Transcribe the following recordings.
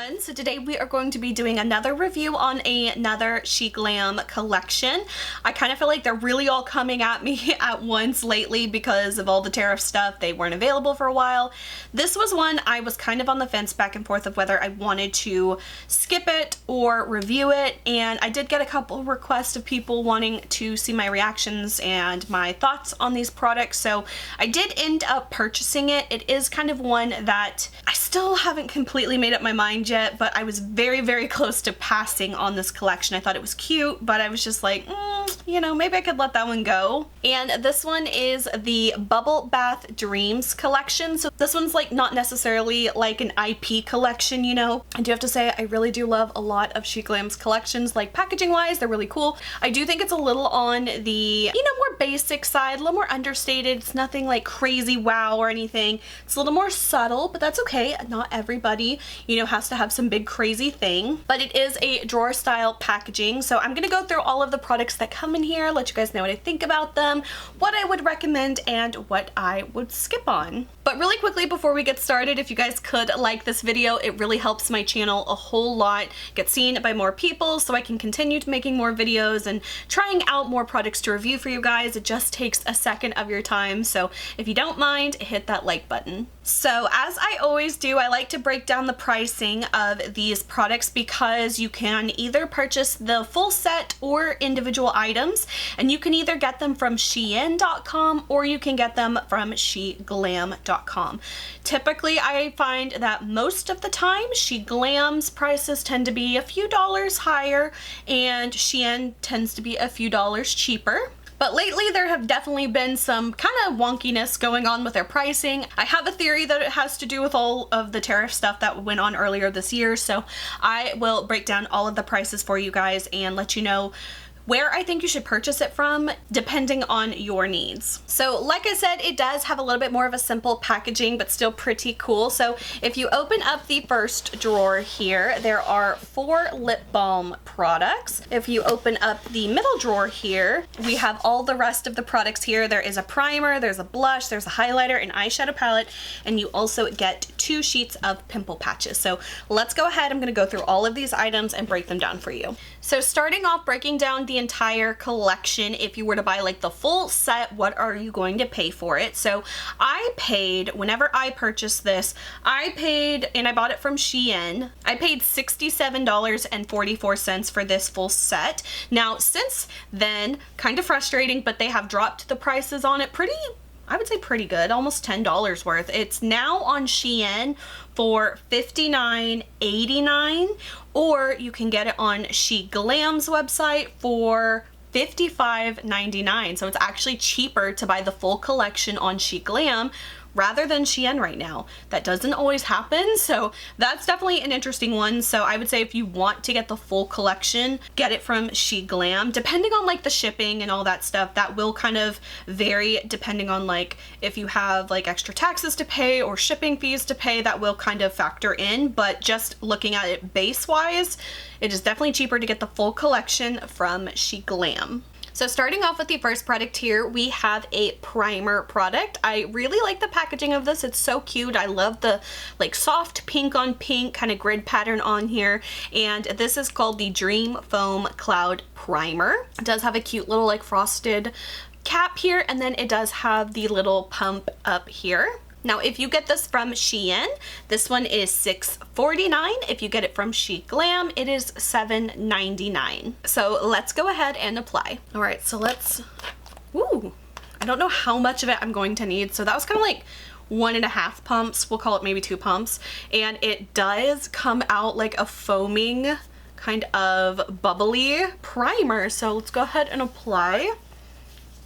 everyone. So today we are going to be doing another review on another Sheglam collection. I kind of feel like they're really all coming at me at once lately because of all the tariff stuff. They weren't available for a while. This was one I was kind of on the fence back and forth of whether I wanted to skip it or review it, and I did get a couple requests of people wanting to see my reactions and my thoughts on these products, so I did end up purchasing it. It is kind of one that I still haven't completely made up my mind yet, but I was very, very close to passing on this collection. I thought it was cute, but I was just like, you know, maybe I could let that one go. And this one is the Bubble Bath Dreams collection. So this one's like not necessarily like an IP collection, you know. I do have to say I really do love a lot of Sheglam's collections, like packaging wise, they're really cool. I do think it's a little on the, you know, more basic side, a little more understated. It's nothing like crazy wow or anything. It's a little more subtle, but that's okay. Not everybody, you know, has to have some big crazy thing, but it is a drawer style packaging. So I'm gonna go through all of the products that come in here, let you guys know what I think about them, what I would recommend, and what I would skip on. But really quickly before we get started, if you guys could like this video, it really helps my channel a whole lot, get seen by more people so I can continue to making more videos and trying out more products to review for you guys. It just takes a second of your time, so if you don't mind, hit that like button. So as I always do, I like to break down the pricing of these products because you can either purchase the full set or individual items, and you can either get them from Shein.com or you can get them from Sheglam.com. Typically, I find that most of the time Sheglam's prices tend to be a few dollars higher and Shein tends to be a few dollars cheaper. But lately there have definitely been some kind of wonkiness going on with their pricing. I have a theory that it has to do with all of the tariff stuff that went on earlier this year, so I will break down all of the prices for you guys and let you know where I think you should purchase it from depending on your needs. So like I said, it does have a little bit more of a simple packaging but still pretty cool. So if you open up the first drawer here, there are 4 lip balm products. If you open up the middle drawer here, we have all the rest of the products here. There is a primer, there's a blush, there's a highlighter, an eyeshadow palette, and you also get 2 sheets of pimple patches. So let's go ahead, I'm gonna go through all of these items and break them down for you. So starting off, breaking down the entire collection, if you were to buy like the full set, what are you going to pay for it? So I paid, whenever I purchased this, I paid, and I bought it from Shein, I paid $67.44 for this full set. Now since then, kind of frustrating, but they have dropped the prices on it pretty, I would say pretty good, almost $10 worth. It's now on Shein for $59.89, or you can get it on Sheglam's website for $55.99. So it's actually cheaper to buy the full collection on Sheglam rather than Shein right now. That doesn't always happen, so that's definitely an interesting one. So I would say if you want to get the full collection, get it from Sheglam. Depending on like the shipping and all that stuff, that will kind of vary depending on like if you have like extra taxes to pay or shipping fees to pay, that will kind of factor in. But just looking at it base wise, it is definitely cheaper to get the full collection from Sheglam. So starting off with the first product here, we have a primer product. I really like the packaging of this. It's so cute. I love the like soft pink on pink kind of grid pattern on here. And this is called the Dream Foam Cloud Primer. It does have a cute little like frosted cap here, and then it does have the little pump up here. Now, if you get this from Shein, this one is $6.49. If you get it from Sheglam, it is $7.99. So let's go ahead and apply. All right, so let's, ooh, I don't know how much of it I'm going to need. So that was kind of like 1.5 pumps. We'll call it maybe 2 pumps. And it does come out like a foaming kind of bubbly primer. So let's go ahead and apply.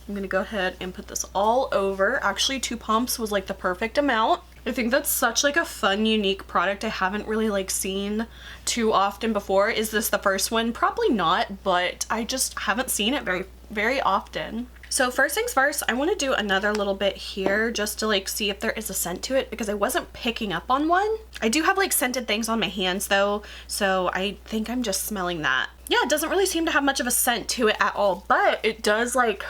I'm gonna go ahead and put this all over. Actually, 2 pumps was like the perfect amount. I think that's such like a fun, unique product I haven't really like seen too often before. Is this the first one? Probably not, but I just haven't seen it very often. So first things first, I want to do another little bit here just to like see if there is a scent to it, because I wasn't picking up on one. I do have like scented things on my hands though, so I think I'm just smelling that. Yeah, it doesn't really seem to have much of a scent to it at all, but it does like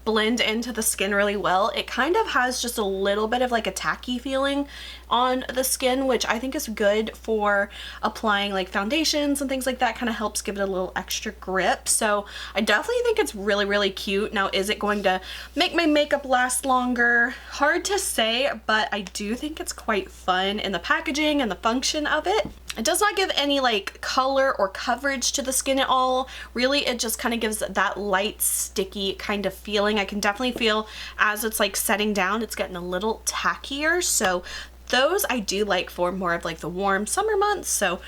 blend into the skin really well. It kind of has just a little bit of like a tacky feeling on the skin, which I think is good for applying like foundations and things like that. Kind of helps give it a little extra grip. So I definitely think it's really, really cute. Now, is it going to make my makeup last longer? Hard to say, but I do think it's quite fun in the packaging and the function of it. It does not give any like color or coverage to the skin at all. Really, it just kind of gives that light, sticky kind of feeling. I can definitely feel as it's like setting down, it's getting a little tackier. So those I do like for more of like the warm summer months. So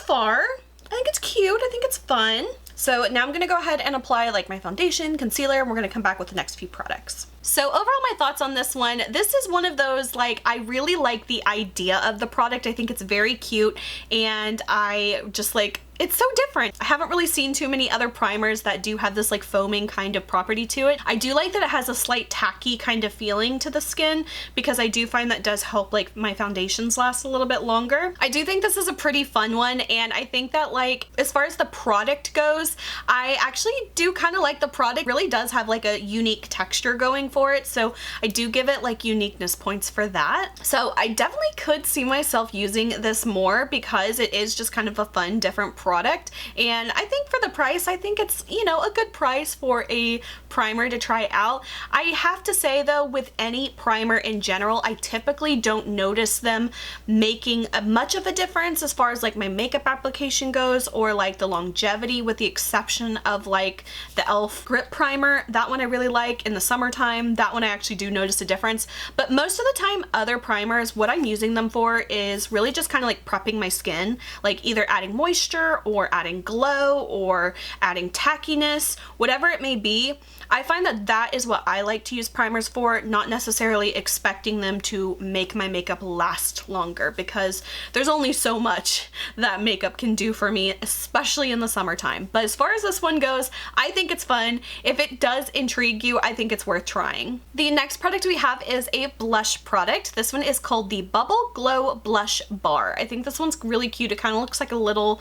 far, I think it's cute. I think it's fun. So now I'm gonna go ahead and apply like my foundation, concealer, and we're gonna come back with the next few products. So overall, my thoughts on this one, this is one of those, like, I really like the idea of the product. I think it's very cute, and I just like, it's so different. I haven't really seen too many other primers that do have this like foaming kind of property to it. I do like that it has a slight tacky kind of feeling to the skin, because I do find that does help like my foundations last a little bit longer. I do think this is a pretty fun one, and I think that like as far as the product goes, I actually do kind of like the product. It really does have like a unique texture going for it, so I do give it like uniqueness points for that. So I definitely could see myself using this more, because it is just kind of a fun, different product. And I think for the price, I think it's, you know, a good price for a primer to try out. I have to say though, with any primer in general, I typically don't notice them making much of a difference as far as like my makeup application goes, or like the longevity, with the exception of like the e.l.f. Grip Primer. That one I really like in the summertime. That one I actually do notice a difference. But most of the time, other primers, what I'm using them for is really just kind of like prepping my skin, like either adding moisture or adding glow or adding tackiness, whatever it may be. I find that that is what I like to use primers for, not necessarily expecting them to make my makeup last longer, because there's only so much that makeup can do for me, especially in the summertime. But as far as this one goes, I think it's fun. If it does intrigue you, I think it's worth trying. The next product we have is a blush product. This one is called the Bubble Glow Blush Bar. I think this one's really cute. It kind of looks like a little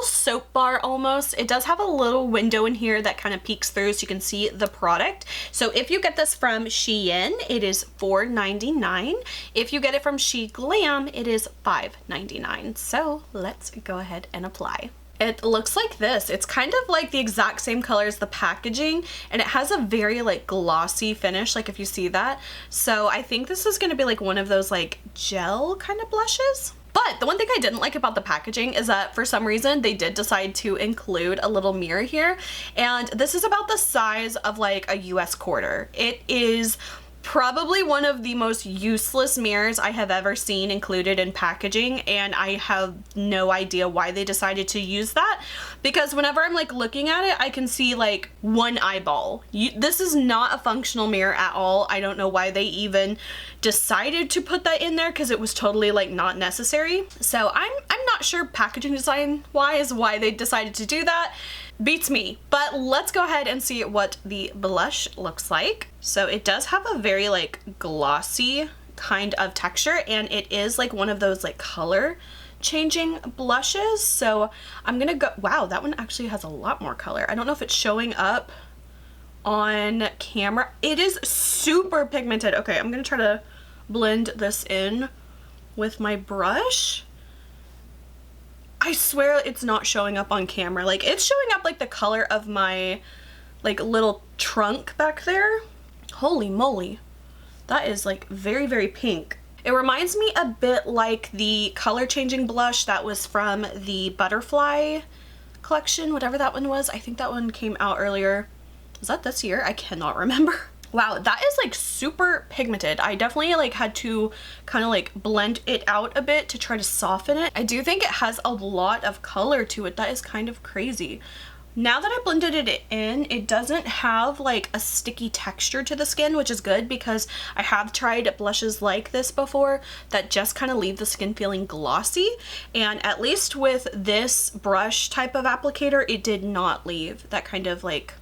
soap bar almost. It does have a little window in here that kind of peeks through so you can see the product. So if you get this from Shein, it is $4.99. If you get it from Sheglam, it is $5.99. So let's go ahead and apply. It looks like this. It's kind of like the exact same color as the packaging, and it has a very like glossy finish, like if you see that. So I think this is gonna be like one of those like gel kind of blushes. But the one thing I didn't like about the packaging is that for some reason they did decide to include a little mirror here, and this is about the size of like a US quarter. It is probably one of the most useless mirrors I have ever seen included in packaging, and I have no idea why they decided to use that, because whenever I'm like looking at it, I can see like one eyeball. This is not a functional mirror at all. I don't know why they even decided to put that in there, because it was totally like not necessary. So I'm not sure packaging design wise why they decided to do that. Beats me. But let's go ahead and see what the blush looks like. So it does have a very like glossy kind of texture, and it is like one of those like color changing blushes. So I'm gonna go, wow, that one actually has a lot more color. I don't know if it's showing up on camera. It is super pigmented. Okay, I'm gonna try to blend this in with my brush. I swear it's not showing up on camera. Like, it's showing up like the color of my like little trunk back there. Holy moly. That is like very, very pink. It reminds me a bit like the color changing blush that was from the Butterfly collection, whatever that one was. I think that one came out earlier. Was that this year? I cannot remember. Wow, that is like super pigmented. I definitely like had to kind of like blend it out a bit to try to soften it. I do think it has a lot of color to it. That is kind of crazy. Now that I blended it in, it doesn't have like a sticky texture to the skin, which is good, because I have tried blushes like this before that just kind of leave the skin feeling glossy, and at least with this brush type of applicator, it did not leave that kind of like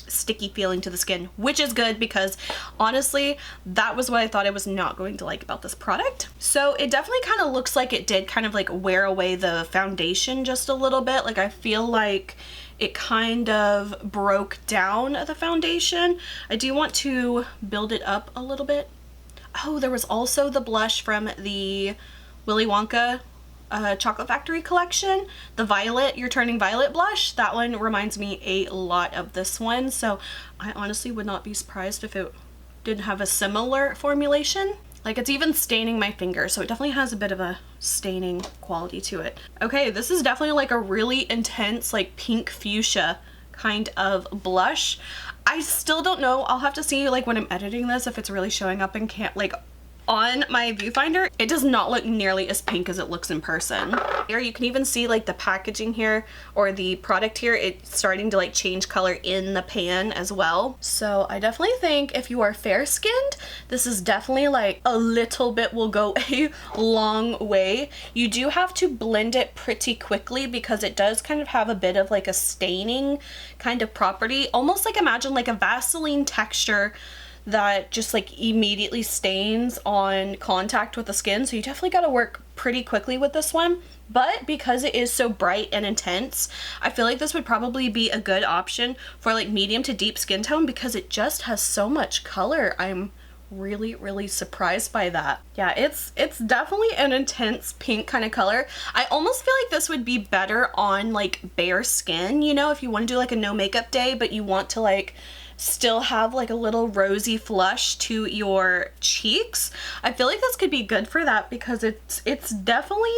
sticky feeling to the skin, which is good, because honestly that was what I thought I was not going to like about this product. So it definitely kind of looks like it did kind of like wear away the foundation just a little bit. Like, I feel like it kind of broke down the foundation. I do want to build it up a little bit. Oh, there was also the blush from the Willy Wonka Chocolate Factory collection, the Violet, You're Turning Violet blush. That one reminds me a lot of this one, so I honestly would not be surprised if it didn't have a similar formulation. Like, it's even staining my finger, so it definitely has a bit of a staining quality to it. Okay, this is definitely like a really intense, like pink fuchsia kind of blush. I still don't know. I'll have to see like when I'm editing this if it's really showing up and can't like on my viewfinder. It does not look nearly as pink as it looks in person. Here you can even see like the packaging here, or the product here, it's starting to like change color in the pan as well. So I definitely think if you are fair skinned, this is definitely like a little bit will go a long way. You do have to blend it pretty quickly because it does kind of have a bit of like a staining kind of property, almost like imagine like a Vaseline texture that just like immediately stains on contact with the skin. So you definitely got to work pretty quickly with this one. But because it is so bright and intense, I feel like this would probably be a good option for like medium to deep skin tone because it just has so much color. I'm really surprised by that. Yeah, it's definitely an intense pink kind of color. I almost feel like this would be better on like bare skin, you know, if you want to do like a no makeup day, but you want to like still have like a little rosy flush to your cheeks. I feel like this could be good for that because it's definitely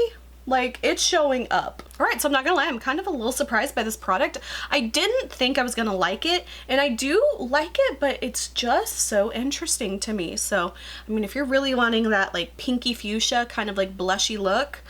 like it's showing up. All right, so I'm not gonna lie, I'm kind of a little surprised by this product. I didn't think I was gonna like it, and I do like it, but it's just so interesting to me. So, I mean, if you're really wanting that like pinky fuchsia kind of like blushy look,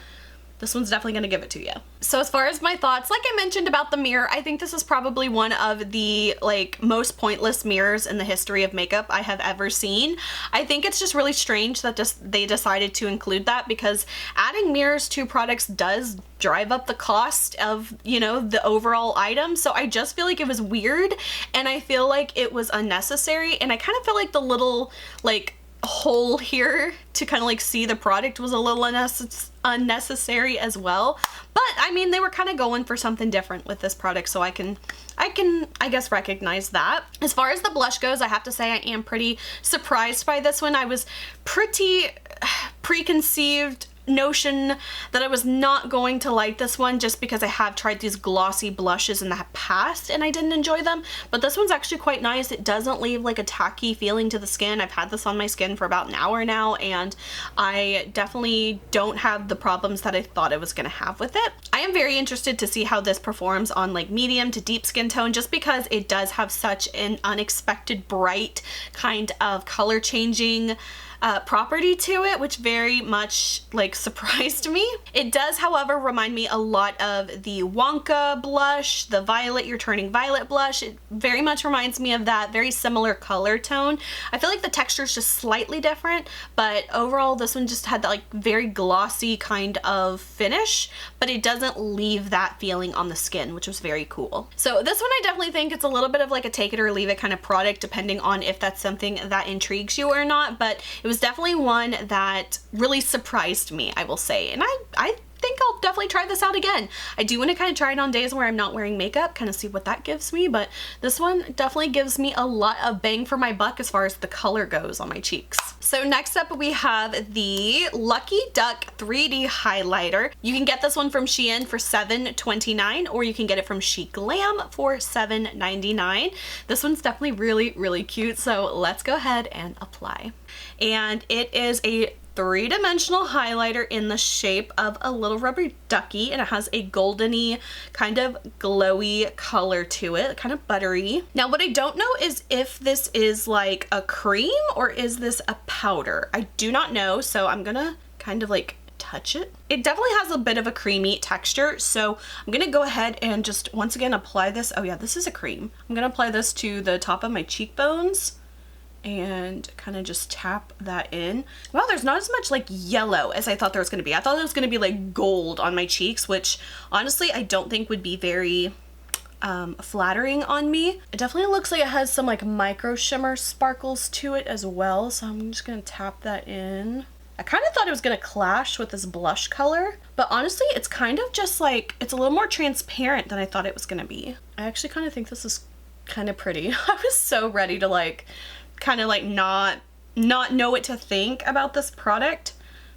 this one's definitely gonna give it to you. So as far as my thoughts, like I mentioned about the mirror, I think this is probably one of the like most pointless mirrors in the history of makeup I have ever seen. I think it's just really strange that they decided to include that because adding mirrors to products does drive up the cost of, you know, the overall item. So I just feel like it was weird, and I feel like it was unnecessary, and I kind of feel like the little like hole here to kind of like see the product was a little unnecessary as well. But I mean, they were kind of going for something different with this product, so I guess recognize that. As far as the blush goes, I have to say I am pretty surprised by this one. I was pretty preconceived notion that I was not going to like this one just because I have tried these glossy blushes in the past and I didn't enjoy them, but this one's actually quite nice. It doesn't leave like a tacky feeling to the skin. I've had this on my skin for about an hour now, and I definitely don't have the problems that I thought I was gonna have with it. I am very interested to see how this performs on like medium to deep skin tone, just because it does have such an unexpected bright kind of color changing property to it, which very much like surprised me. It does, however, remind me a lot of the Wonka blush, the Violet, You're Turning Violet blush. It very much reminds me of that, very similar color tone. I feel like the texture is just slightly different, but overall this one just had that like very glossy kind of finish, but it doesn't leave that feeling on the skin, which was very cool. So this one I definitely think it's a little bit of like a take it or leave it kind of product, depending on if that's something that intrigues you or not, but it was definitely one that really surprised me, I will say, and I think I'll definitely try this out again. I do want to kind of try it on days where I'm not wearing makeup, kind of see what that gives me, but this one definitely gives me a lot of bang for my buck as far as the color goes on my cheeks. So next up we have the Lucky Duck 3D highlighter. You can get this one from Shein for $7.29, or you can get it from Sheglam for $7.99. This one's definitely really cute, so let's go ahead and apply. And it is a three-dimensional highlighter in the shape of a little rubber ducky, and it has a goldeny kind of glowy color to it, kind of buttery. Now what I don't know is if this is like a cream or is this a powder. I do not know, so I'm gonna kind of like touch it. It definitely has a bit of a creamy texture, so I'm gonna go ahead and just once again apply this. Oh yeah, this is a cream. I'm gonna apply this to the top of my cheekbones and kind of just tap that in. Wow, there's not as much like yellow as I thought there was going to be. I thought it was going to be like gold on my cheeks, which honestly I don't think would be very flattering on me. It definitely looks like it has some like micro shimmer sparkles to it as well, so I'm just going to tap that in. I kind of thought it was going to clash with this blush color, but honestly, it's kind of just like, it's a little more transparent than I thought it was going to be. I actually kind of think this is kind of pretty. I was so ready to like, kind of like not know what to think about this product,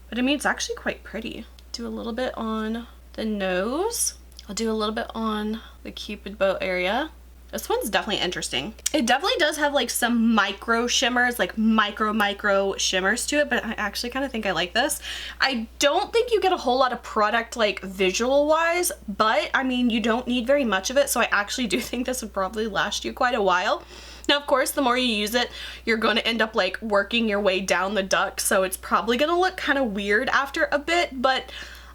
but I mean, it's actually quite pretty. Do a little bit on the nose. I'll do a little bit on the Cupid bow area. This one's definitely interesting. It definitely does have like some micro shimmers, like micro shimmers to it, but I actually kind of think I like this. I don't think you get a whole lot of product like visual wise, but I mean, you don't need very much of it. So I actually do think this would probably last you quite a while. Now, of course, the more you use it, you're going to end up like working your way down the duct. So it's probably going to look kind of weird after a bit, but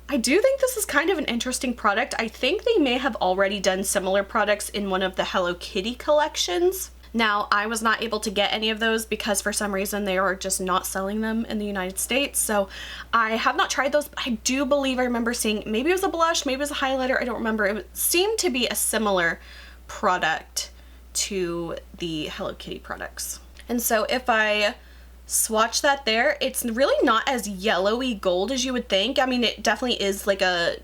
I do think this is kind of an interesting product. I think they may have already done similar products in one of the Hello Kitty collections. Now, I was not able to get any of those because for some reason they are just not selling them in the United States. So I have not tried those, but I do believe I remember seeing, maybe it was a blush, maybe it was a highlighter, I don't remember. It seemed to be a similar product to the Hello Kitty products. And so if I swatch that there, it's really not as yellowy gold as you would think. I mean, it definitely is like a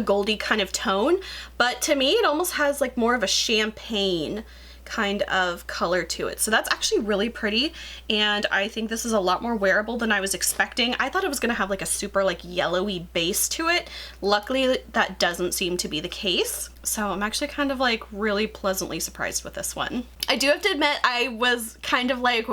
goldy kind of tone, but to me it almost has like more of a champagne kind of color to it. So that's actually really pretty, and I think this is a lot more wearable than I was expecting. I thought it was gonna have like a super like yellowy base to it. Luckily that doesn't seem to be the case. So I'm actually kind of like really pleasantly surprised with this one. I do have to admit, I was kind of like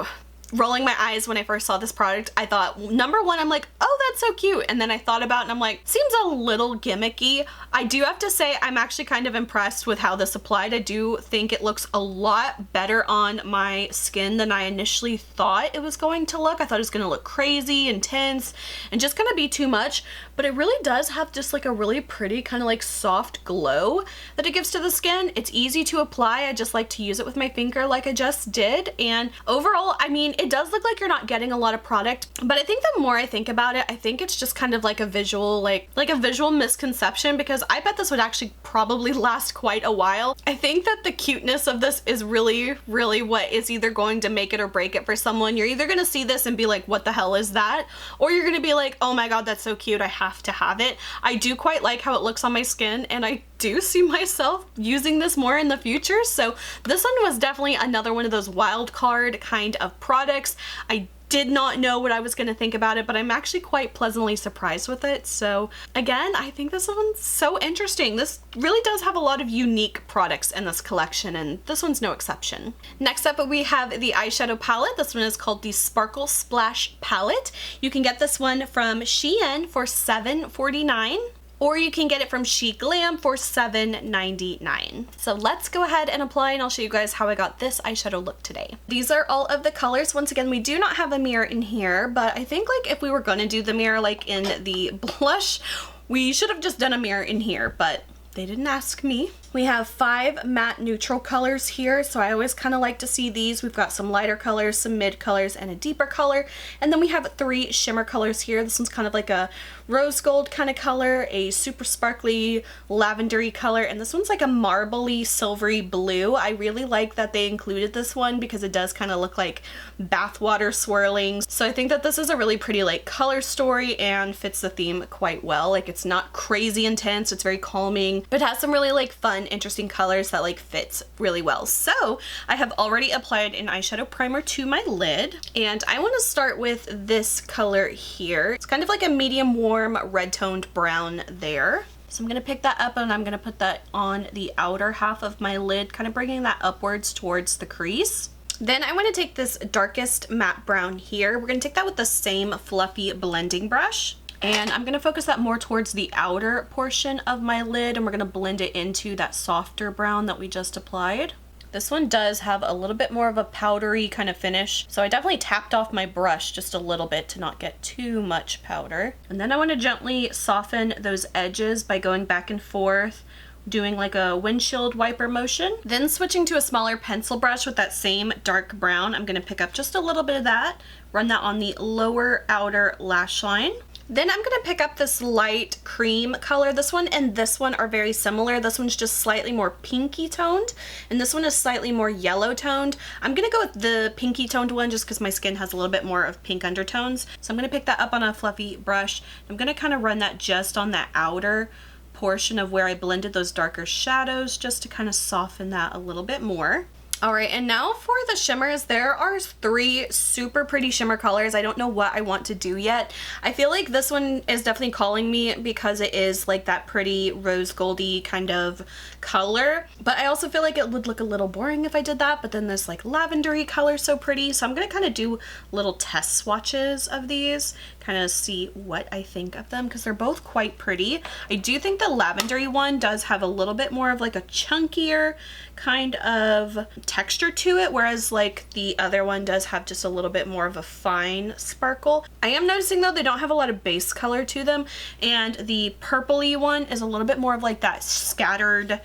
rolling my eyes when I first saw this product. I thought, number one, I'm like, oh, that's so cute. And then I thought about it and I'm like, seems a little gimmicky. I do have to say, I'm actually kind of impressed with how this applied. I do think it looks a lot better on my skin than I initially thought it was going to look. I thought it was going to look crazy, intense, and just going to be too much. But it really does have just like a really pretty kind of like soft glow that it gives to the skin. It's easy to apply. I just like to use it with my finger like I just did. And overall, I mean, it does look like you're not getting a lot of product, but I think the more I think about it, I think it's just kind of like a visual, like a visual misconception, because I bet this would actually probably last quite a while. I think that the cuteness of this is really what is either going to make it or break it for someone. You're either going to see this and be like, what the hell is that? Or you're going to be like, oh my God, that's so cute, I have to have it. I do quite like how it looks on my skin, and I do see myself using this more in the future. So this one was definitely another one of those wild card kind of products. I did not know what I was going to think about it, but I'm actually quite pleasantly surprised with it. So again, I think this one's so interesting. This really does have a lot of unique products in this collection, and this one's no exception. Next up, we have the eyeshadow palette. This one is called the Sparkle Splash Palette. You can get this one from Shein for $7.49. or you can get it from Sheglam for $7.99. So let's go ahead and apply, and I'll show you guys how I got this eyeshadow look today. These are all of the colors. Once again, we do not have a mirror in here, but I think like if we were gonna do the mirror like in the blush, we should have just done a mirror in here, but they didn't ask me. We have 5 matte neutral colors here, so I always kind of like to see these. We've got some lighter colors, some mid colors, and a deeper color. And then we have 3 shimmer colors here. This one's kind of like a rose gold kind of color, a super sparkly lavendery color, and this one's like a marbly silvery blue. I really like that they included this one because it does kind of look like bathwater swirling. So I think that this is a really pretty like color story and fits the theme quite well. Like, it's not crazy intense, it's very calming, but it has some really like fun, interesting colors that like fits really well. So I have already applied an eyeshadow primer to my lid, and I want to start with this color here. It's kind of like a medium warm red toned brown there. So I'm going to pick that up and I'm going to put that on the outer half of my lid, kind of bringing that upwards towards the crease. Then I want to take this darkest matte brown here. We're going to take that with the same fluffy blending brush. And I'm going to focus that more towards the outer portion of my lid, and we're going to blend it into that softer brown that we just applied. This one does have a little bit more of a powdery kind of finish, so I definitely tapped off my brush just a little bit to not get too much powder. And then I want to gently soften those edges by going back and forth, doing like a windshield wiper motion. Then switching to a smaller pencil brush with that same dark brown, I'm going to pick up just a little bit of that, run that on the lower outer lash line. Then I'm gonna pick up this light cream color. This one and this one are very similar. This one's just slightly more pinky toned, and this one is slightly more yellow toned. I'm gonna go with the pinky toned one just because my skin has a little bit more of pink undertones. So I'm gonna pick that up on a fluffy brush. I'm gonna kind of run that just on that outer portion of where I blended those darker shadows, just to kind of soften that a little bit more. All right, and now for the shimmers, there are 3 super pretty shimmer colors. I don't know what I want to do yet. I feel like this one is definitely calling me because it is like that pretty rose goldy kind of color, but I also feel like it would look a little boring if I did that. But then this like lavendery color so pretty, so I'm gonna kind of do little test swatches of these, kind of see what I think of them because they're both quite pretty. I do think the lavendery one does have a little bit more of like a chunkier kind of texture to it, whereas like the other one does have just a little bit more of a fine sparkle. I am noticing though they don't have a lot of base color to them, and the purpley one is a little bit more of like that scattered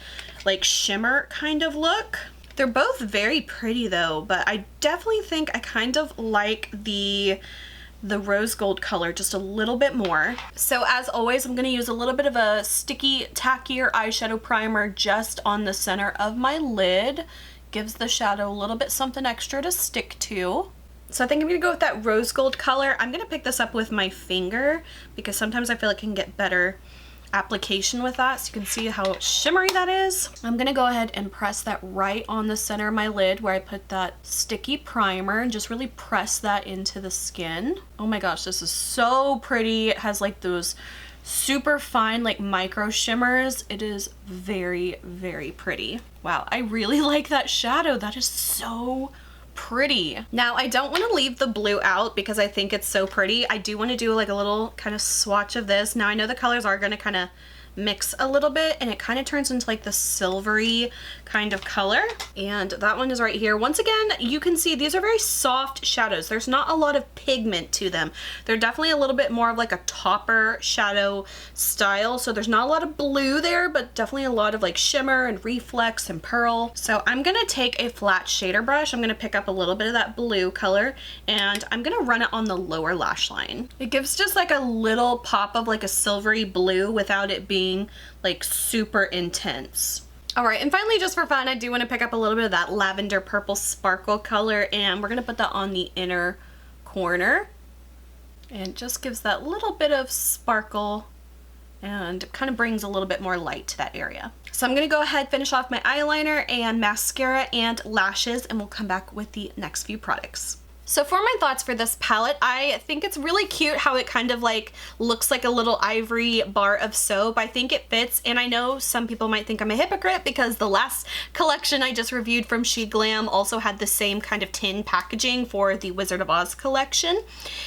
like shimmer kind of look. They're both very pretty though, but I definitely think I kind of like the rose gold color just a little bit more. So as always, I'm going to use a little bit of a sticky, tackier eyeshadow primer just on the center of my lid. Gives the shadow a little bit something extra to stick to. So I think I'm going to go with that rose gold color. I'm going to pick this up with my finger because sometimes I feel like I can get better application with that, so you can see how shimmery that is. I'm gonna go ahead and press that right on the center of my lid where I put that sticky primer, and just really press that into the skin. Oh my gosh, this is so pretty. It has like those super fine like micro shimmers. It is very, very pretty. Wow, I really like that shadow. That is so pretty. Now I don't want to leave the blue out because I think it's so pretty. I do want to do like a little kind of swatch of this. Now I know the colors are going to kind of mix a little bit, and it kind of turns into like the silvery kind of color, and that one is right here. Once again, you can see these are very soft shadows. There's not a lot of pigment to them. They're definitely a little bit more of like a topper shadow style, so there's not a lot of blue there, but definitely a lot of like shimmer and reflex and pearl. So I'm gonna take a flat shader brush. I'm gonna pick up a little bit of that blue color, and I'm gonna run it on the lower lash line. It gives just like a little pop of like a silvery blue without it being like super intense. All right, and finally, just for fun, I do want to pick up a little bit of that lavender purple sparkle color, and we're gonna put that on the inner corner, and it just gives that little bit of sparkle and kind of brings a little bit more light to that area. So I'm gonna go ahead, finish off my eyeliner and mascara and lashes, and we'll come back with the next few products. So for my thoughts for this palette, I think it's really cute how it kind of like looks like a little ivory bar of soap. I think it fits, and I know some people might think I'm a hypocrite because the last collection I just reviewed from Sheglam also had the same kind of tin packaging for the Wizard of Oz collection,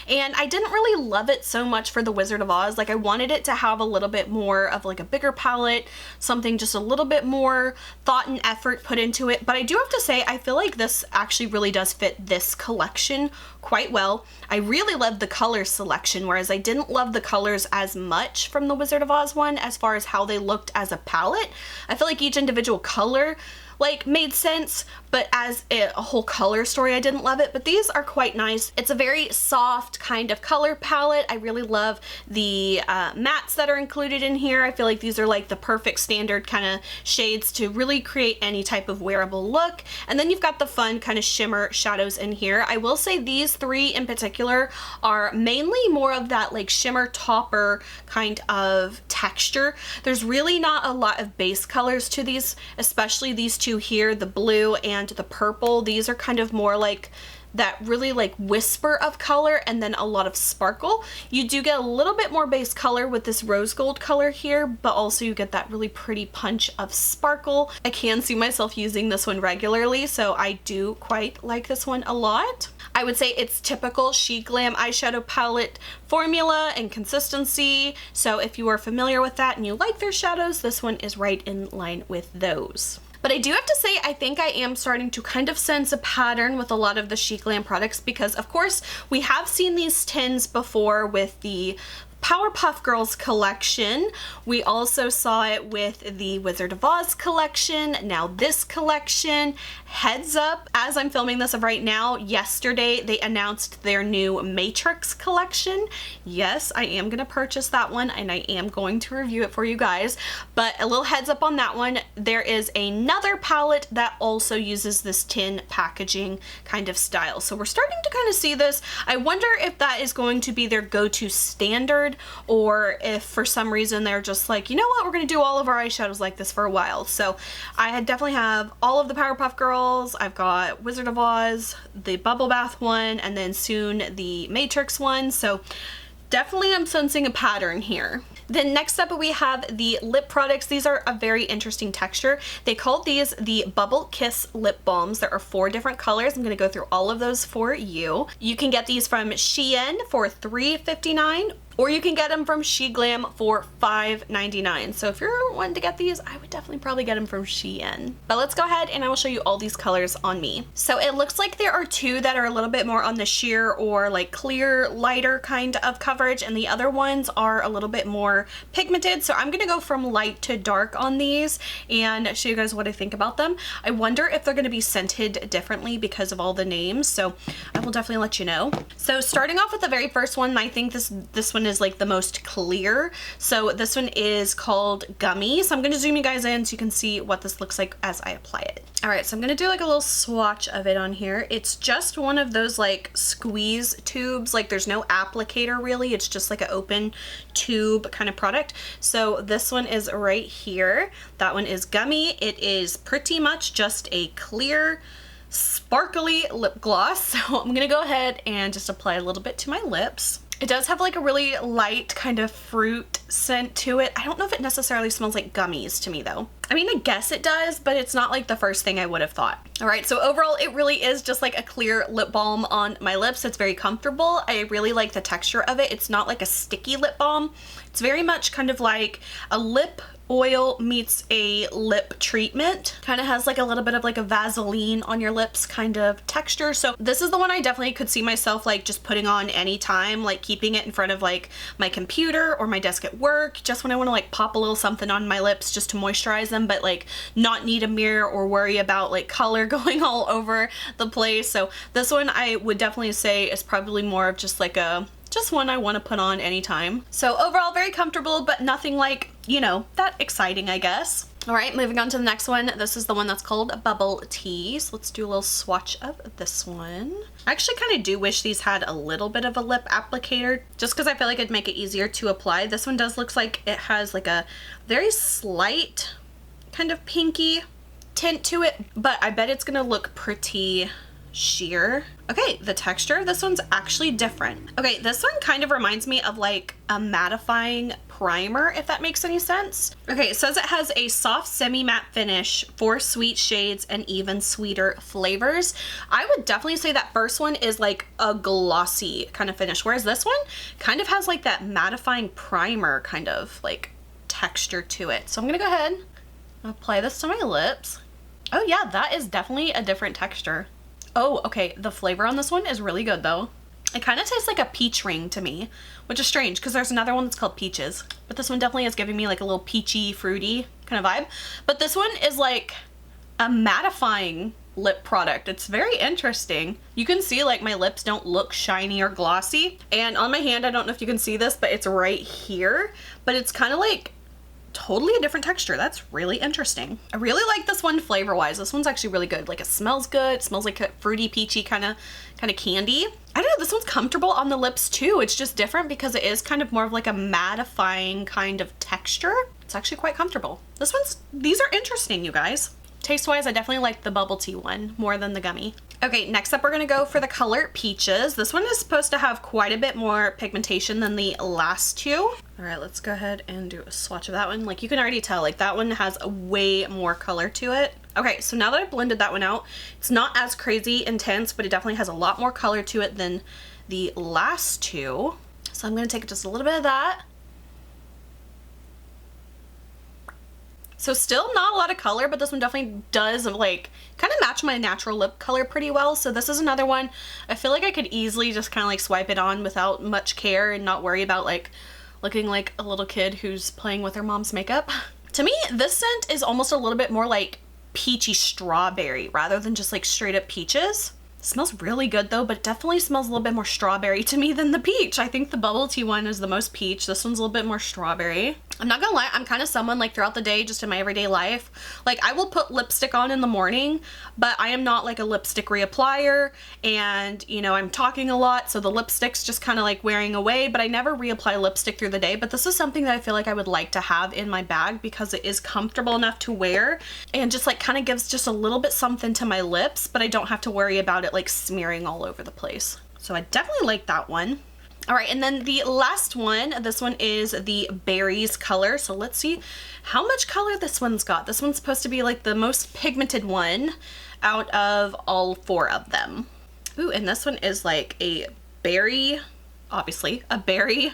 and I didn't really love it so much for the Wizard of Oz. Like I wanted it to have a little bit more of like a bigger palette, something just a little bit more thought and effort put into it, but I do have to say I feel like this actually really does fit this collection quite well. I really love the color selection, whereas I didn't love the colors as much from the Wizard of Oz one as far as how they looked as a palette. I feel like each individual color like made sense, but as a whole color story I didn't love it. But these are quite nice. It's a very soft kind of color palette. I really love the mattes that are included in here. I feel like these are like the perfect standard kind of shades to really create any type of wearable look. And then you've got the fun kind of shimmer shadows in here. I will say these 3 in particular are mainly more of that like shimmer topper kind of texture. There's really not a lot of base colors to these, especially these 2 here, the blue and the purple. These are kind of more like that really like whisper of color and then a lot of sparkle. You do get a little bit more base color with this rose gold color here, but also you get that really pretty punch of sparkle. I can see myself using this one regularly, so I do quite like this one a lot. I would say it's typical Sheglam eyeshadow palette formula and consistency, so if you are familiar with that and you like their shadows, this one is right in line with those. But I do have to say, I think I am starting to kind of sense a pattern with a lot of the Sheglam products because, of course, we have seen these tins before with the Powerpuff Girls collection. We also saw it with the Wizard of Oz collection, now this collection. Heads up, as I'm filming this right now, yesterday they announced their new Matrix collection. Yes, I am going to purchase that one and I am going to review it for you guys, but a little heads up on that one. There is another palette that also uses this tin packaging kind of style. So we're starting to kind of see this. I wonder if that is going to be their go-to standard, or if for some reason they're just like, you know what, we're going to do all of our eyeshadows like this for a while. So I definitely have all of the Powerpuff Girls. I've got Wizard of Oz, the Bubble Bath one, and then soon the Matrix one. So definitely I'm sensing a pattern here. Then next up we have the lip products. These are a very interesting texture. They called these the Bubble Kiss Lip Balms. There are 4 different colors. I'm going to go through all of those for you. You can get these from Shein for $3.59, or you can get them from Sheglam for $5.99. So if you're wanting to get these, I would definitely probably get them from Shein. But let's go ahead and I will show you all these colors on me. So it looks like there are 2 that are a little bit more on the sheer or like clear, lighter kind of coverage, and the other ones are a little bit more pigmented. So I'm gonna go from light to dark on these and show you guys what I think about them. I wonder if they're gonna be scented differently because of all the names, so I will definitely let you know. So starting off with the very first one, I think this one is like the most clear. So this one is called Gummy. So I'm going to zoom you guys in so you can see what this looks like as I apply it. All right, so I'm going to do like a little swatch of it on here. It's just one of those like squeeze tubes. Like there's no applicator really. It's just like an open tube kind of product. So this one is right here. That one is Gummy. It is pretty much just a clear, sparkly lip gloss. So I'm going to go ahead and just apply a little bit to my lips. It does have like a really light kind of fruit scent to it. I don't know if it necessarily smells like gummies to me though. I mean, I guess it does, but it's not like the first thing I would have thought. All right, so overall, it really is just like a clear lip balm on my lips. It's very comfortable. I really like the texture of it. It's not like a sticky lip balm. It's very much kind of like a lip oil meets a lip treatment. Kind of has like a little bit of like a Vaseline on your lips kind of texture. So this is the one I definitely could see myself like just putting on anytime, like keeping it in front of like my computer or my desk at work, just when I want to like pop a little something on my lips just to moisturize them, but like not need a mirror or worry about like color going all over the place. So this one I would definitely say is probably more of just like just one I want to put on anytime. So overall very comfortable, but nothing like, you know, that exciting, I guess. All right, moving on to the next one. This is the one that's called Bubble Tea. So let's do a little swatch of this one. I actually kind of do wish these had a little bit of a lip applicator, just because I feel like it'd make it easier to apply. This one does look like it has like a very slight kind of pinky tint to it, but I bet it's gonna look pretty sheer. Okay, the texture of this one's actually different. Okay, this one kind of reminds me of like a mattifying primer, if that makes any sense. Okay, it says it has a soft semi-matte finish, 4 sweet shades, and even sweeter flavors. I would definitely say that first one is like a glossy kind of finish, whereas this one kind of has like that mattifying primer kind of like texture to it. So I'm gonna go ahead and apply this to my lips. Oh yeah, that is definitely a different texture. Oh, okay, the flavor on this one is really good though. It kind of tastes like a peach ring to me, which is strange because there's another one that's called Peaches, but this one definitely is giving me like a little peachy, fruity kind of vibe. But this one is like a mattifying lip product. It's very interesting. You can see like my lips don't look shiny or glossy, and on my hand, I don't know if you can see this, but it's right here, but it's kind of like totally a different texture. That's really interesting. I really like this one flavor wise. This one's actually really good. Like it smells good. It smells like a fruity, peachy kind of candy. I don't know, this one's comfortable on the lips too. It's just different because it is kind of more of like a mattifying kind of texture. It's actually quite comfortable. These are interesting, you guys. Taste wise, I definitely like the bubble tea one more than the gummy. Okay, next up we're gonna go for the color Peaches. This one is supposed to have quite a bit more pigmentation than the last two. All right, let's go ahead and do a swatch of that one. Like you can already tell, like that one has a way more color to it. Okay, so now that I've blended that one out, it's not as crazy intense, but it definitely has a lot more color to it than the last two. So I'm gonna take just a little bit of that. So still not a lot of color, but this one definitely does like kind of match my natural lip color pretty well. So this is another one. I feel like I could easily just kind of like swipe it on without much care and not worry about like looking like a little kid who's playing with her mom's makeup. To me, this scent is almost a little bit more like peachy strawberry rather than just like straight up peaches. It smells really good though, but it definitely smells a little bit more strawberry to me than the peach. I think the bubble tea one is the most peach. This one's a little bit more strawberry. I'm not gonna lie, I'm kind of someone like throughout the day, just in my everyday life, like I will put lipstick on in the morning, but I am not like a lipstick reapplier, and you know, I'm talking a lot, so the lipstick's just kind of like wearing away, but I never reapply lipstick through the day. But this is something that I feel like I would like to have in my bag because it is comfortable enough to wear and just like kind of gives just a little bit something to my lips, but I don't have to worry about it like smearing all over the place. So I definitely like that one. All right, and then the last one, this one is the berries color. So let's see how much color this one's got. This one's supposed to be like the most pigmented one out of all 4 of them. Ooh, and this one is like a berry, obviously a berry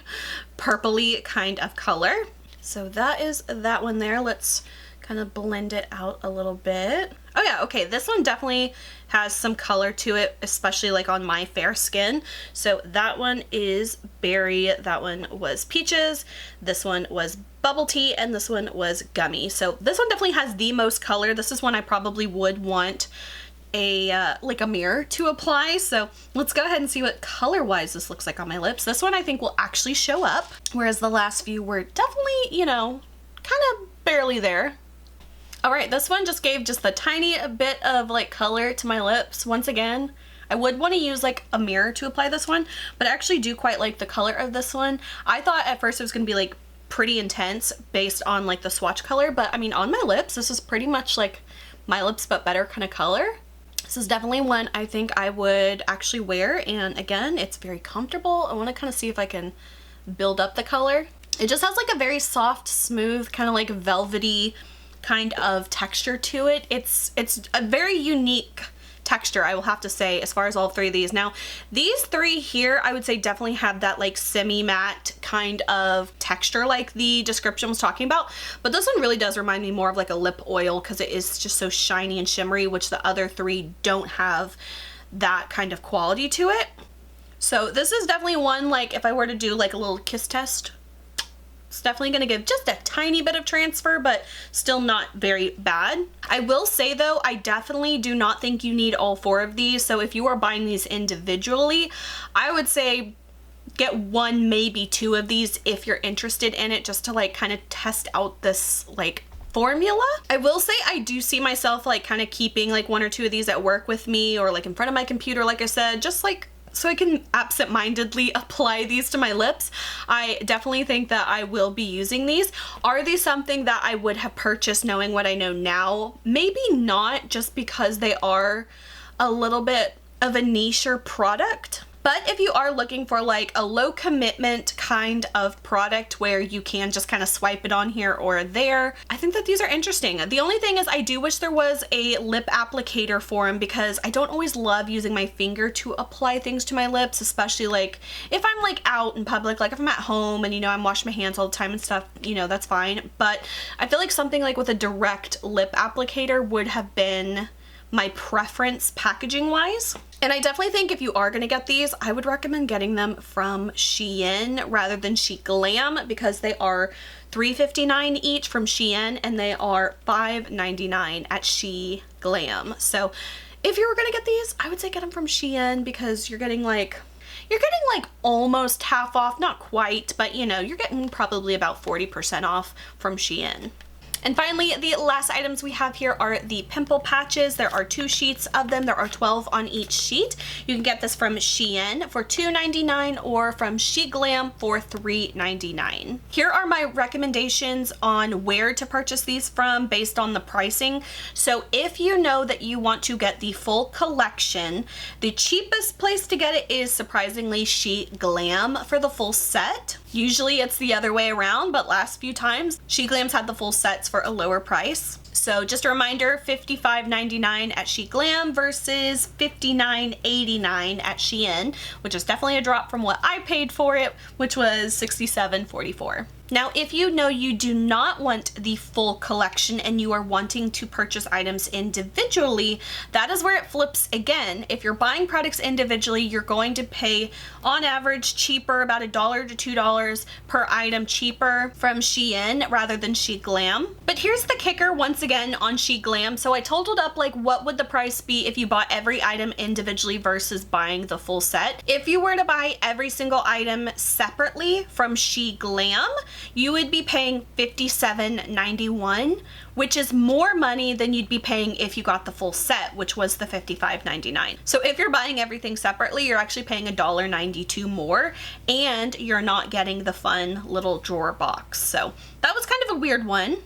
purpley kind of color. So that is that one there. Let's kind of blend it out a little bit. Oh yeah, okay, this one definitely has some color to it, especially like on my fair skin. So that one is berry, that one was peaches, this one was bubble tea, and this one was gummy. So this one definitely has the most color. This is one I probably would want a like a mirror to apply. So let's go ahead and see what color wise this looks like on my lips. This one I think will actually show up, whereas the last few were definitely, you know, kind of barely there. All right, this one just gave just the tiny bit of like color to my lips. Once again, I would want to use like a mirror to apply this one, but I actually do quite like the color of this one. I thought at first it was going to be like pretty intense based on like the swatch color, but I mean on my lips, this is pretty much like my lips but better kind of color. This is definitely one I think I would actually wear, and again, it's very comfortable. I want to kind of see if I can build up the color. It just has like a very soft, smooth, kind of like velvety kind of texture to it. It's a very unique texture, I will have to say, as far as all 3 of these. Now, these 3 here, I would say definitely have that like semi-matte kind of texture like the description was talking about, but this one really does remind me more of like a lip oil because it is just so shiny and shimmery, which the other 3 don't have that kind of quality to it. So this is definitely one, like if I were to do like a little kiss test, it's definitely going to give just a tiny bit of transfer, but still not very bad. I will say though, I definitely do not think you need all 4 of these. So if you are buying these individually, I would say get 1, maybe 2 of these if you're interested in it, just to like kind of test out this like formula. I will say I do see myself like kind of keeping like 1 or 2 of these at work with me, or like in front of my computer, like I said, just like so I can absent-mindedly apply these to my lips. I definitely think that I will be using these. Are these something that I would have purchased knowing what I know now? Maybe not, just because they are a little bit of a niche-er product. But if you are looking for like a low commitment kind of product where you can just kind of swipe it on here or there, I think that these are interesting. The only thing is I do wish there was a lip applicator for them, because I don't always love using my finger to apply things to my lips, especially like if I'm like out in public, like if I'm at home and you know I'm washing my hands all the time and stuff, you know, that's fine. But I feel like something like with a direct lip applicator would have been my preference packaging wise. And I definitely think if you are going to get these, I would recommend getting them from Shein rather than Sheglam, because they are $3.59 each from Shein and they are $5.99 at Sheglam. So if you were going to get these, I would say get them from Shein, because you're getting like almost half off, not quite, but you know, you're getting probably about 40% off from Shein. And finally, the last items we have here are the pimple patches. There are 2 sheets of them. There are 12 on each sheet. You can get this from Shein for $2.99 or from Sheglam for $3.99. Here are my recommendations on where to purchase these from based on the pricing. So if you know that you want to get the full collection, the cheapest place to get it is surprisingly Sheglam for the full set. Usually it's the other way around, but last few times Sheglam's had the full sets for a lower price. So just a reminder, $55.99 at Sheglam versus $59.89 at Shein, which is definitely a drop from what I paid for it, which was $67.44. Now, if you know you do not want the full collection and you are wanting to purchase items individually, that is where it flips again. If you're buying products individually, you're going to pay on average cheaper, about $1 to $2 per item cheaper from Shein rather than Sheglam. But here's the kicker once again on Sheglam. So I totaled up like what would the price be if you bought every item individually versus buying the full set. If you were to buy every single item separately from Sheglam, you would be paying $57.91, which is more money than you'd be paying if you got the full set, which was the $55.99. So if you're buying everything separately, you're actually paying $1.92 more, and you're not getting the fun little drawer box. So that was kind of a weird one.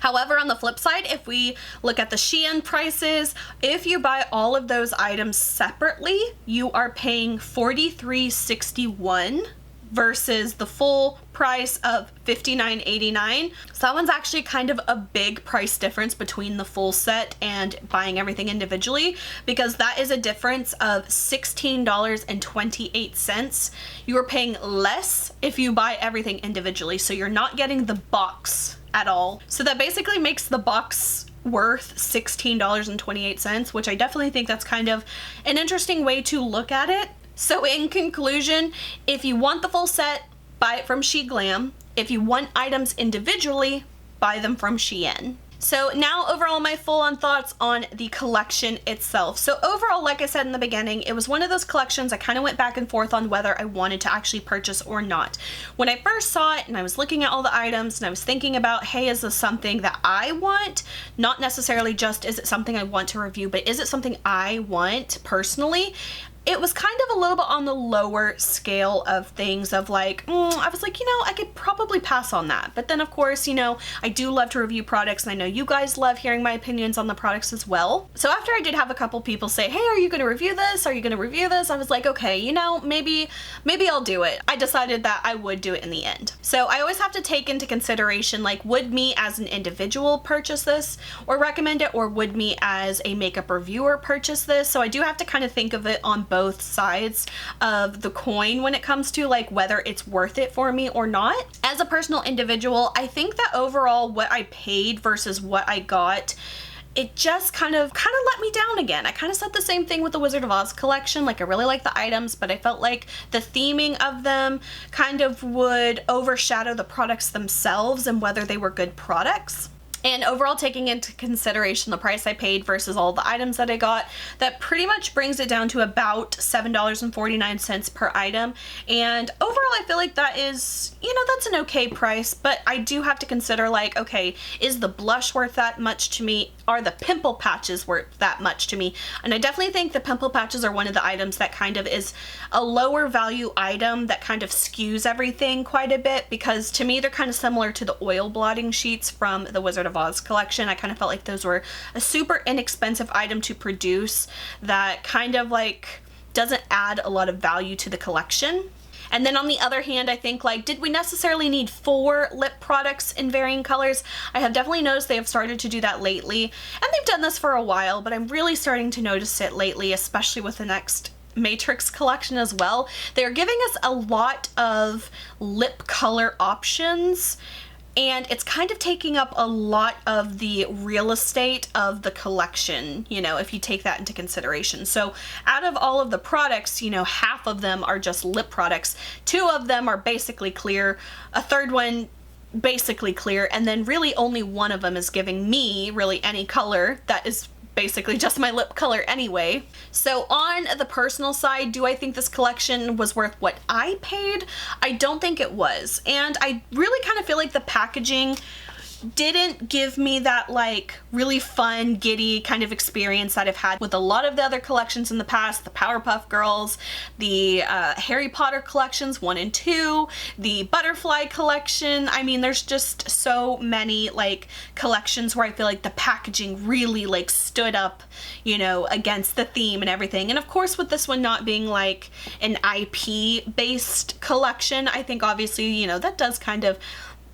However, on the flip side, if we look at the Shein prices, if you buy all of those items separately, you are paying $43.61 versus the full price of $59.89. So that one's actually kind of a big price difference between the full set and buying everything individually, because that is a difference of $16.28. You are paying less if you buy everything individually, so you're not getting the box at all. So that basically makes the box worth $16.28, which I definitely think that's kind of an interesting way to look at it. So in conclusion, if you want the full set, buy it from Sheglam. If you want items individually, buy them from Shein. So now overall my full-on thoughts on the collection itself. So overall, like I said in the beginning, it was one of those collections I kind of went back and forth on whether I wanted to actually purchase or not. When I first saw it and I was looking at all the items and I was thinking about, hey, is this something that I want? Not necessarily just is it something I want to review, but is it something I want personally? It was kind of a little bit on the lower scale of things of like, I was like, I could probably pass on that. But then of course, I do love to review products and I know you guys love hearing my opinions on the products as well. So after I did have a couple people say, hey, are you going to review this? Are you going to review this? I was like, okay, maybe I'll do it. I decided that I would do it in the end. So I always have to take into consideration, like, would me as an individual purchase this or recommend it, or would me as a makeup reviewer purchase this? So I do have to kind of think of it on both sides of the coin when it comes to like whether it's worth it for me or not. As a personal individual, I think that overall what I paid versus what I got, it just kind of let me down again. I kind of said the same thing with the Wizard of Oz collection. Like, I really like the items, but I felt like the theming of them kind of would overshadow the products themselves and whether they were good products. And overall, taking into consideration the price I paid versus all the items that I got, that pretty much brings it down to about $7.49 per item. And overall, I feel like that is, that's an okay price, but I do have to consider, like, okay, is the blush worth that much to me? Are the pimple patches worth that much to me? And I definitely think the pimple patches are one of the items that kind of is a lower value item that kind of skews everything quite a bit, because to me, they're kind of similar to the oil blotting sheets from the Wizard of Oz collection. I kind of felt like those were a super inexpensive item to produce that kind of like doesn't add a lot of value to the collection. And then on the other hand, I think, like, did we necessarily need 4 lip products in varying colors? I have definitely noticed they have started to do that lately, and they've done this for a while, but I'm really starting to notice it lately, especially with the next Matrix collection as well. They're giving us a lot of lip color options, and it's kind of taking up a lot of the real estate of the collection, if you take that into consideration. So out of all of the products, half of them are just lip products. 2 of them are basically clear. A third one basically clear. And then really only one of them is giving me really any color that is basically just my lip color anyway. So on the personal side, do I think this collection was worth what I paid? I don't think it was. And I really kind of feel like the packaging didn't give me that like really fun, giddy kind of experience that I've had with a lot of the other collections in the past, the Powerpuff Girls, the Harry Potter collections 1 and 2, the Butterfly collection. I mean, there's just so many like collections where I feel like the packaging really like stood up, against the theme and everything. And of course, with this one not being like an IP based collection, I think obviously, that does kind of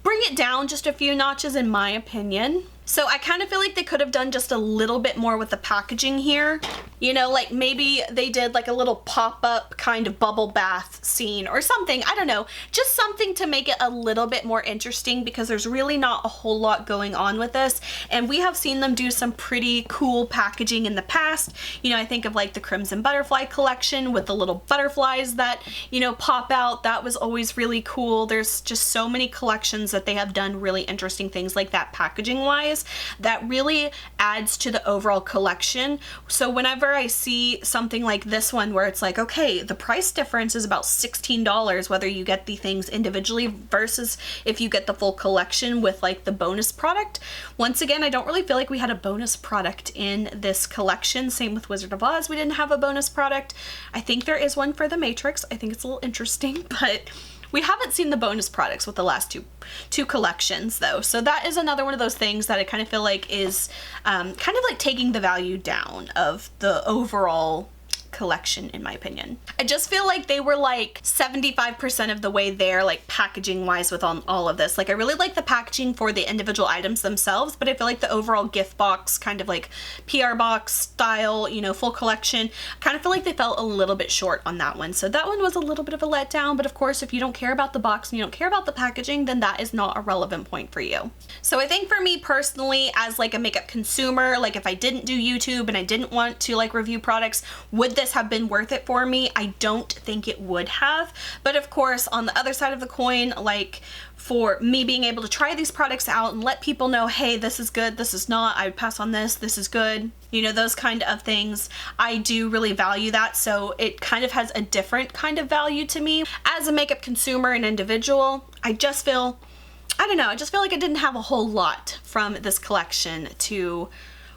bring it down just a few notches in my opinion. So I kind of feel like they could have done just a little bit more with the packaging here. You know, like maybe they did like a little pop-up kind of bubble bath scene or something. I don't know. Just something to make it a little bit more interesting, because there's really not a whole lot going on with this. And we have seen them do some pretty cool packaging in the past. You know, I think of like the Crimson Butterfly collection with the little butterflies that, you know, pop out. That was always really cool. There's just so many collections that they have done really interesting things like that packaging wise that really adds to the overall collection. So whenever I see something like this one where it's like, okay, the price difference is about $16 whether you get the things individually versus if you get the full collection with like the bonus product. Once again, I don't really feel like we had a bonus product in this collection. Same with Wizard of Oz, we didn't have a bonus product. I think there is one for the Matrix. I think it's a little interesting, but we haven't seen the bonus products with the last two collections though. So that is another one of those things that I kind of feel like is kind of like taking the value down of the overall collection, in my opinion. I just feel like they were like 75% of the way there, like packaging wise with all of this. Like I really like the packaging for the individual items themselves, but I feel like the overall gift box, kind of like PR box style, you know, full collection, I kind of feel like they fell a little bit short on that one. So that one was a little bit of a letdown, but of course, if you don't care about the box and you don't care about the packaging, then that is not a relevant point for you. So I think for me personally, as like a makeup consumer, like if I didn't do YouTube and I didn't want to like review products, would this have been worth it for me? I don't think it would have. But of course, on the other side of the coin, like for me being able to try these products out and let people know, hey, this is good, this is not, I would pass on this is good, you know, those kind of things, I do really value that. So it kind of has a different kind of value to me. As a makeup consumer and individual, I just feel, I don't know, I just feel like I didn't have a whole lot from this collection to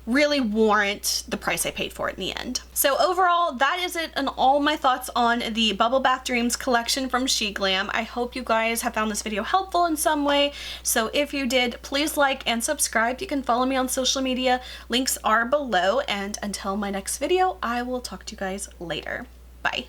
really warrant the price I paid for it in the end. So overall, that is it and all my thoughts on the Bubble Bath Dreams collection from Sheglam. I hope you guys have found this video helpful in some way. So if you did, please like and subscribe. You can follow me on social media. Links are below. And until my next video, I will talk to you guys later. Bye.